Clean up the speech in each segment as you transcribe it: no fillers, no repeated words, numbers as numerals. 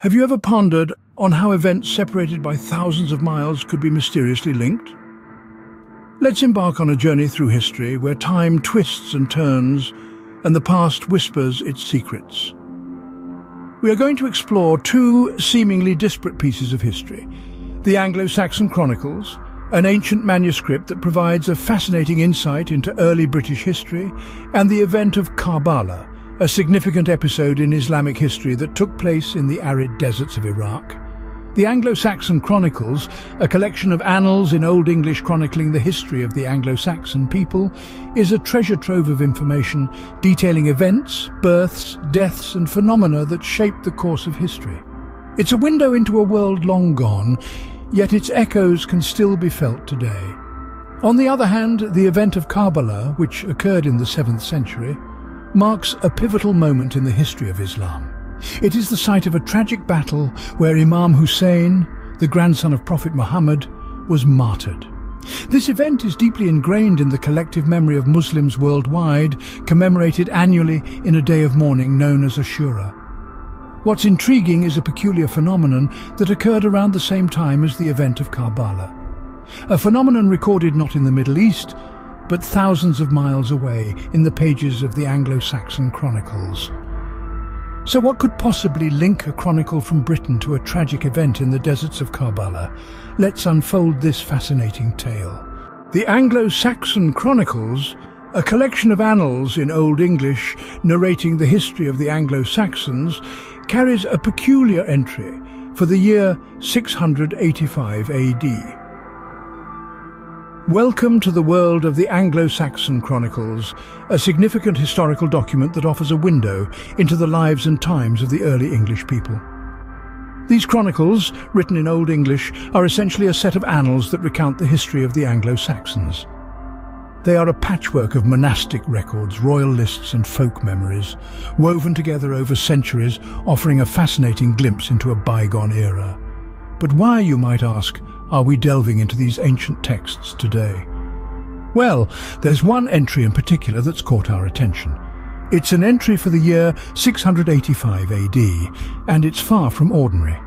Have you ever pondered on how events separated by thousands of miles could be mysteriously linked? Let's embark on a journey through history where time twists and turns and the past whispers its secrets. We are going to explore two seemingly disparate pieces of history: the AngloSaxon Chronicles, an ancient manuscript that provides a fascinating insight into early British history, and the event of Karbala, a significant episode in Islamic history that took place in the arid deserts of Iraq. The Anglo-Saxon Chronicles, a collection of annals in Old English chronicling the history of the Anglo-Saxon people, is a treasure trove of information detailing events, births, deaths and phenomena that shaped the course of history. It's a window into a world long gone, yet its echoes can still be felt today. On the other hand, the event of Karbala, which occurred in the 7th century, marks a pivotal moment in the history of Islam. It is the site of a tragic battle where Imam Hussain, the grandson of Prophet Muhammad, was martyred. This event is deeply ingrained in the collective memory of Muslims worldwide, commemorated annually in a day of mourning known as Ashura. What's intriguing is a peculiar phenomenon that occurred around the same time as the event of Karbala. A phenomenon recorded not in the Middle East, but thousands of miles away in the pages of the Anglo-Saxon Chronicles. So what could possibly link a chronicle from Britain to a tragic event in the deserts of Karbala? Let's unfold this fascinating tale. The Anglo-Saxon Chronicles, a collection of annals in Old English narrating the history of the Anglo-Saxons, carries a peculiar entry for the year 685 AD. Welcome to the world of the Anglo-Saxon Chronicles, a significant historical document that offers a window into the lives and times of the early English people. These chronicles, written in Old English, are essentially a set of annals that recount the history of the Anglo-Saxons. They are a patchwork of monastic records, royal lists and folk memories, woven together over centuries, offering a fascinating glimpse into a bygone era. But why, you might ask, are we delving into these ancient texts today? Well, there's one entry in particular that's caught our attention. It's an entry for the year 685 AD, and it's far from ordinary.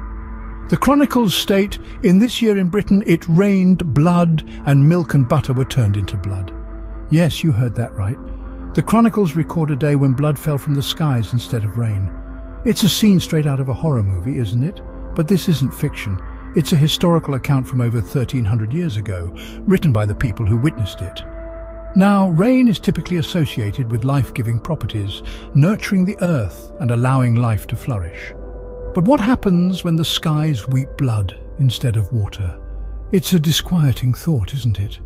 The chronicles state, in this year in Britain it rained blood and milk and butter were turned into blood. Yes, you heard that right. The chronicles record a day when blood fell from the skies instead of rain. It's a scene straight out of a horror movie, isn't it? But this isn't fiction. It's a historical account from over 1300 years ago, written by the people who witnessed it. Now, rain is typically associated with life-giving properties, nurturing the earth and allowing life to flourish. But what happens when the skies weep blood instead of water? It's a disquieting thought, isn't it?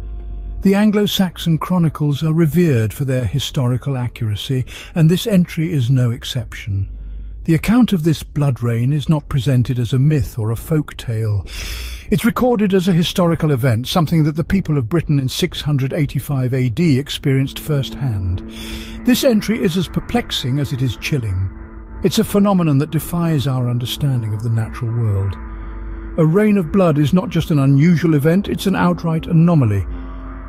The Anglo-Saxon Chronicles are revered for their historical accuracy, and this entry is no exception. The account of this blood rain is not presented as a myth or a folk tale. It's recorded as a historical event, something that the people of Britain in 685 AD experienced firsthand. This entry is as perplexing as it is chilling. It's a phenomenon that defies our understanding of the natural world. A rain of blood is not just an unusual event, it's an outright anomaly.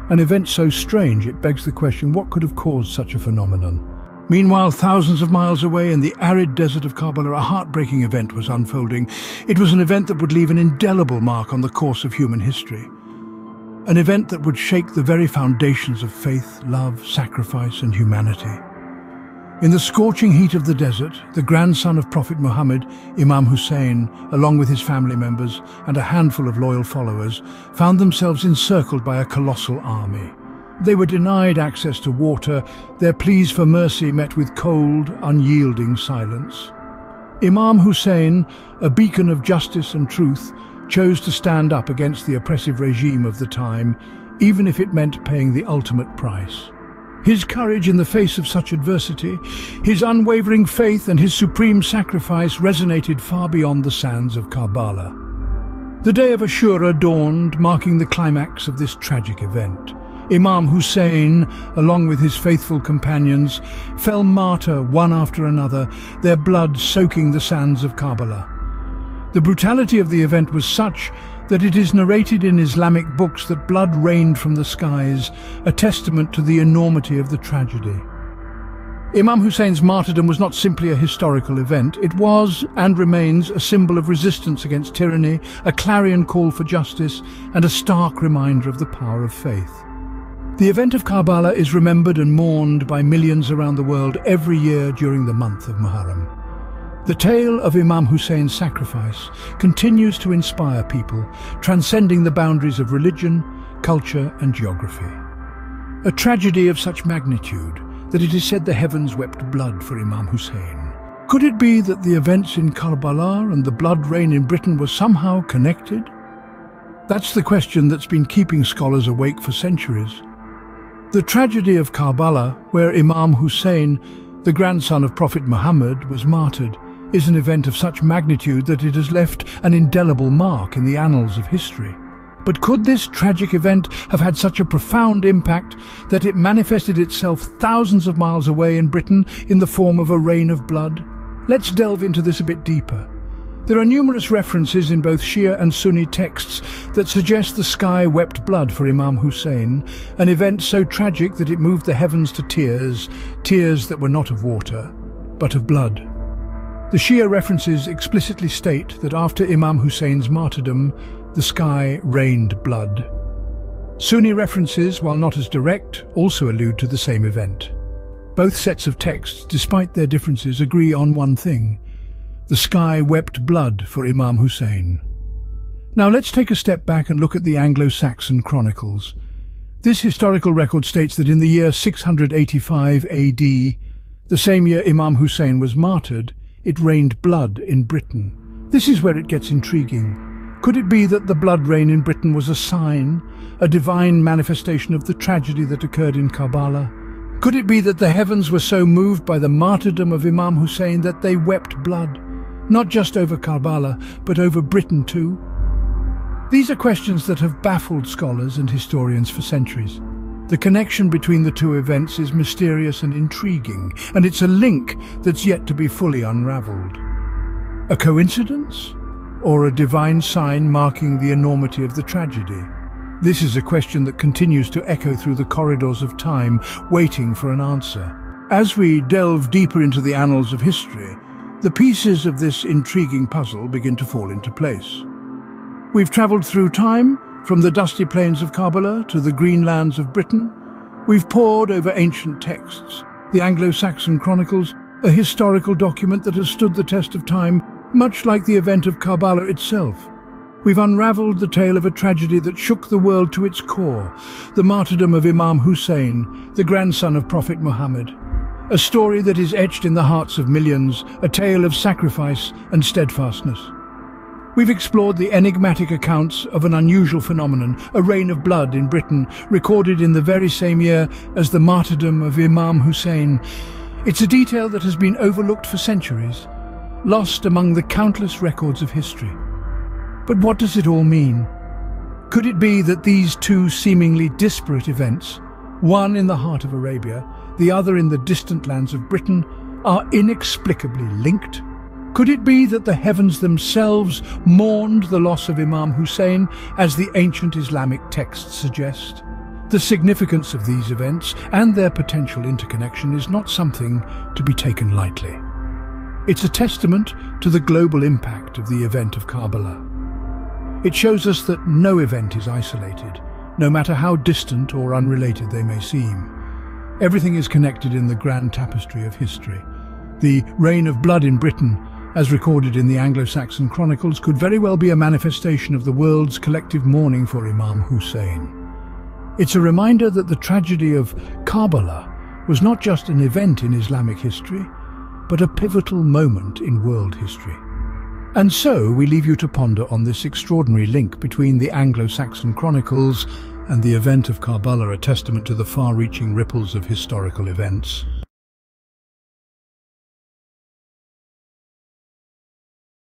An event so strange it begs the question, what could have caused such a phenomenon? Meanwhile, thousands of miles away in the arid desert of Karbala, a heartbreaking event was unfolding. It was an event that would leave an indelible mark on the course of human history. An event that would shake the very foundations of faith, love, sacrifice and humanity. In the scorching heat of the desert, the grandson of Prophet Muhammad, Imam Hussain, along with his family members and a handful of loyal followers, found themselves encircled by a colossal army. They were denied access to water, their pleas for mercy met with cold, unyielding silence. Imam Hussain, a beacon of justice and truth, chose to stand up against the oppressive regime of the time, even if it meant paying the ultimate price. His courage in the face of such adversity, his unwavering faith and his supreme sacrifice resonated far beyond the sands of Karbala. The day of Ashura dawned, marking the climax of this tragic event. Imam Hussain, along with his faithful companions, fell martyr one after another, their blood soaking the sands of Karbala. The brutality of the event was such that it is narrated in Islamic books that blood rained from the skies, a testament to the enormity of the tragedy. Imam Hussein's martyrdom was not simply a historical event. It was, and remains, a symbol of resistance against tyranny, a clarion call for justice, and a stark reminder of the power of faith. The event of Karbala is remembered and mourned by millions around the world every year during the month of Muharram. The tale of Imam Hussein's sacrifice continues to inspire people, transcending the boundaries of religion, culture, and geography. A tragedy of such magnitude that it is said the heavens wept blood for Imam Hussain. Could it be that the events in Karbala and the blood rain in Britain were somehow connected? That's the question that's been keeping scholars awake for centuries. The tragedy of Karbala, where Imam Hussain, the grandson of Prophet Muhammad, was martyred, is an event of such magnitude that it has left an indelible mark in the annals of history. But could this tragic event have had such a profound impact that it manifested itself thousands of miles away in Britain in the form of a rain of blood? Let's delve into this a bit deeper. There are numerous references in both Shia and Sunni texts that suggest the sky wept blood for Imam Hussain, an event so tragic that it moved the heavens to tears, tears that were not of water, but of blood. The Shia references explicitly state that after Imam Hussein's martyrdom, the sky rained blood. Sunni references, while not as direct, also allude to the same event. Both sets of texts, despite their differences, agree on one thing: the sky wept blood for Imam Hussain. Now let's take a step back and look at the AngloSaxon Chronicles. This historical record states that in the year 685 AD, the same year Imam Hussain was martyred, it rained blood in Britain. This is where it gets intriguing. Could it be that the blood rain in Britain was a sign, a divine manifestation of the tragedy that occurred in Karbala? Could it be that the heavens were so moved by the martyrdom of Imam Hussain that they wept blood, not just over Karbala, but over Britain too? These are questions that have baffled scholars and historians for centuries. The connection between the two events is mysterious and intriguing, and it's a link that's yet to be fully unraveled. A coincidence? Or a divine sign marking the enormity of the tragedy? This is a question that continues to echo through the corridors of time, waiting for an answer. As we delve deeper into the annals of history, the pieces of this intriguing puzzle begin to fall into place. We've travelled through time, from the dusty plains of Karbala to the green lands of Britain. We've pored over ancient texts, the AngloSaxon Chronicles, a historical document that has stood the test of time, much like the event of Karbala itself. We've unravelled the tale of a tragedy that shook the world to its core, the martyrdom of Imam Hussain, the grandson of Prophet Muhammad. A story that is etched in the hearts of millions, a tale of sacrifice and steadfastness. We've explored the enigmatic accounts of an unusual phenomenon, a rain of blood in Britain, recorded in the very same year as the martyrdom of Imam Hussain. It's a detail that has been overlooked for centuries, lost among the countless records of history. But what does it all mean? Could it be that these two seemingly disparate events, one in the heart of Arabia, the other in the distant lands of Britain, are inexplicably linked? Could it be that the heavens themselves mourned the loss of Imam Hussain, as the ancient Islamic texts suggest? The significance of these events and their potential interconnection is not something to be taken lightly. It's a testament to the global impact of the event of Karbala. It shows us that no event is isolated, no matter how distant or unrelated they may seem. Everything is connected in the grand tapestry of history. The rain of blood in Britain, as recorded in the AngloSaxon Chronicles, could very well be a manifestation of the world's collective mourning for Imam Hussain. It's a reminder that the tragedy of Karbala was not just an event in Islamic history, but a pivotal moment in world history. And so we leave you to ponder on this extraordinary link between the AngloSaxon Chronicles and the event of Karbala, a testament to the far-reaching ripples of historical events.